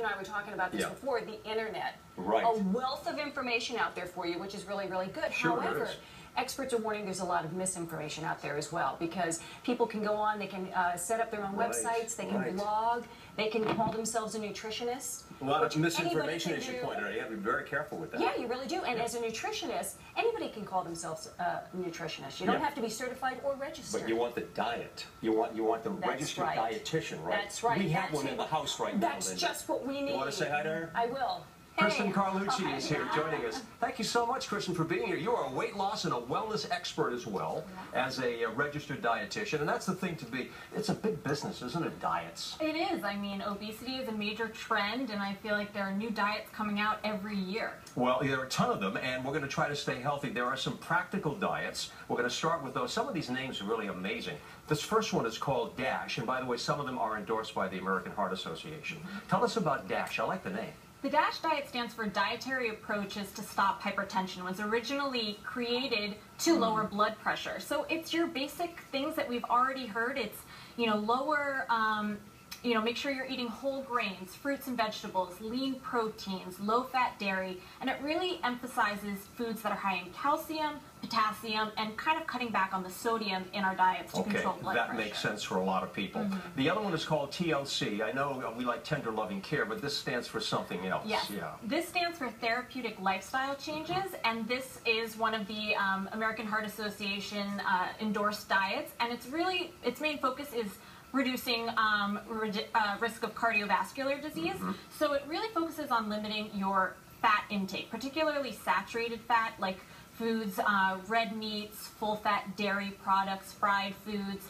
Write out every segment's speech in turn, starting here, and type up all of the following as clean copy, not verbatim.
and I were talking about this before, the internet. Right. A wealth of information out there for you, which is really, really good. Sure, however, experts are warning there's a lot of misinformation out there as well, because people can go on, they can set up their own websites, they can blog, they can call themselves a nutritionist. A lot of misinformation, as you pointed out. You have to be very careful with that. Yeah, you really do. And as a nutritionist, anybody can call themselves a nutritionist. You don't have to be certified or registered. But you want the diet. You want the registered dietitian, right? That's right. We have one in the house right now, That's just what we need. You want to say hi to her? I will. Kristen Carlucci is here joining us. Thank you so much, Kristen, for being here. You are a weight loss and a wellness expert as well as a registered dietitian, and that's the thing to be. It's a big business, isn't it, diets? It is. I mean, obesity is a major trend, and I feel like there are new diets coming out every year. Well, there are a ton of them, and we're going to try to stay healthy. There are some practical diets. We're going to start with those. Some of these names are really amazing. This first one is called DASH, and by the way, some of them are endorsed by the American Heart Association. Tell us about DASH. I like the name. The DASH diet stands for Dietary Approaches to Stop Hypertension. It was originally created to lower blood pressure. So it's your basic things that we've already heard. It's, lower, make sure you're eating whole grains, fruits and vegetables, lean proteins, low-fat dairy, and it really emphasizes foods that are high in calcium, potassium, and kind of cutting back on the sodium in our diets to control blood pressure. That makes sense for a lot of people. The other one is called TLC. I know we like tender loving care, but this stands for something else. Yes. Yeah. This stands for therapeutic lifestyle changes, and this is one of the American Heart Association endorsed diets, and its main focus is reducing risk of cardiovascular disease. So it really focuses on limiting your fat intake, particularly saturated fat, like foods, red meats, full-fat dairy products, fried foods,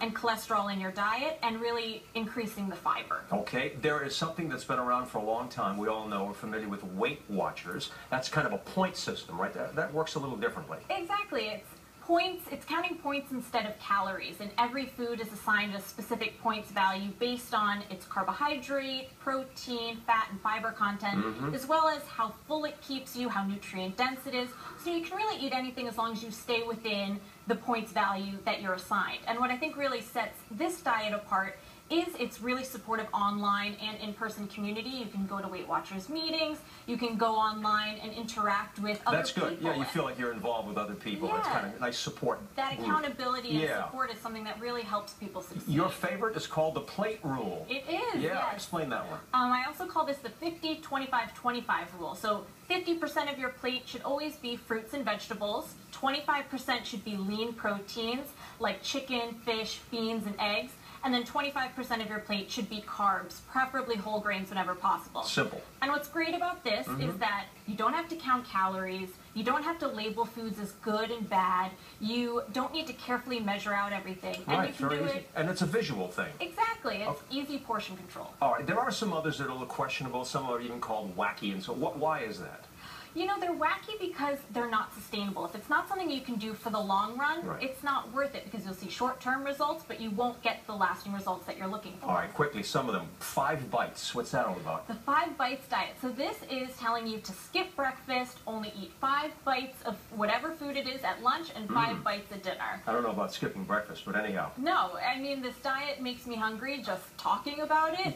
and cholesterol in your diet, and really increasing the fiber. Okay, there is something that's been around for a long time. We all know, we're familiar with Weight Watchers. That's kind of a point system, right? That works a little differently. Exactly. It's points. It's counting points instead of calories, and every food is assigned a specific points value based on its carbohydrate, protein, fat, and fiber content, as well as how full it keeps you, how nutrient dense it is. So you can really eat anything as long as you stay within the points value that you're assigned. And what I think really sets this diet apart is it's really supportive online and in-person community. You can go to Weight Watchers meetings, you can go online and interact with other people. That's good. Yeah, you feel like you're involved with other people. Yeah. It's kind of a nice support. That accountability and support is something that really helps people succeed. Your favorite is called the plate rule. It is, Yeah, yes. Explain that one. I also call this the 50-25-25 rule. So 50% of your plate should always be fruits and vegetables, 25% should be lean proteins like chicken, fish, beans, and eggs, and then 25% of your plate should be carbs, preferably whole grains whenever possible. Simple. And what's great about this is that you don't have to count calories, you don't have to label foods as good and bad, you don't need to carefully measure out everything. And you can do it. And it's a visual thing. Exactly. It's easy portion control. All right, there are some others that are a little questionable. Some are even called wacky, and so why is that? They're wacky because they're not sustainable. If it's not something you can do for the long run, it's not worth it, because you'll see short-term results, but you won't get the lasting results that you're looking for. All right, quickly, some of them. 5 bites. What's that all about? The 5 bites diet. So this is telling you to skip breakfast, only eat 5 bites of whatever food it is at lunch, and 5 bites at dinner. I don't know about skipping breakfast, but anyhow. No, I mean, this diet makes me hungry just talking about it.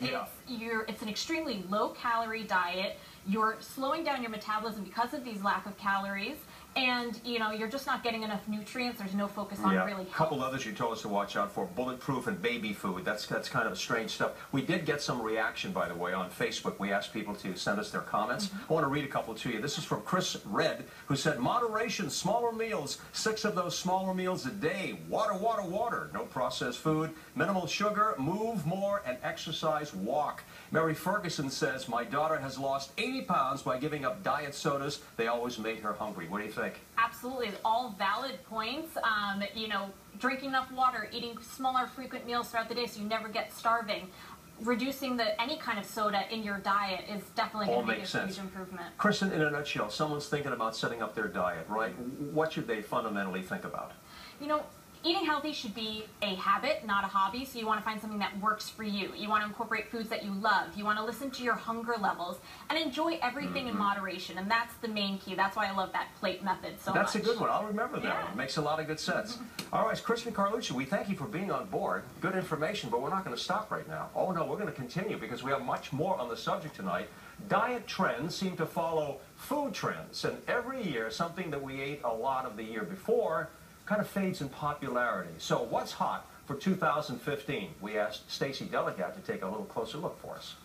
It's an extremely low-calorie diet. You're slowing down your metabolism because of these lack of calories, and you're just not getting enough nutrients. There's no focus on really health. A couple others you told us to watch out for: bulletproof and baby food. That's kind of strange stuff. We did get some reaction, by the way, on Facebook. We asked people to send us their comments. I want to read a couple to you. This is from Chris Red, who said, moderation, smaller meals, 6 of those smaller meals a day, water, water, water, no processed food, minimal sugar, move more, and exercise, walk. Mary Ferguson says, my daughter has lost 80 pounds by giving up diet sodas. They always made her hungry. What do you think? Absolutely. All valid points. Drinking enough water, eating smaller frequent meals throughout the day so you never get starving. Reducing any kind of soda in your diet is definitely going to make a huge improvement. Kristen, in a nutshell, someone's thinking about setting up their diet, right? What should they fundamentally think about? Eating healthy should be a habit, not a hobby, so you want to find something that works for you. You want to incorporate foods that you love. You want to listen to your hunger levels and enjoy everything in moderation, and that's the main key. That's why I love that plate method so much. That's a good one. I'll remember that Yeah. one. It makes a lot of good sense. All right, Kristen Carlucci, we thank you for being on board. Good information, but we're not going to stop right now. Oh, no, we're going to continue because we have much more on the subject tonight. Diet trends seem to follow food trends, and every year something that we ate a lot of the year before kind of fades in popularity. So what's hot for 2015? We asked Stacey Delegat to take a little closer look for us.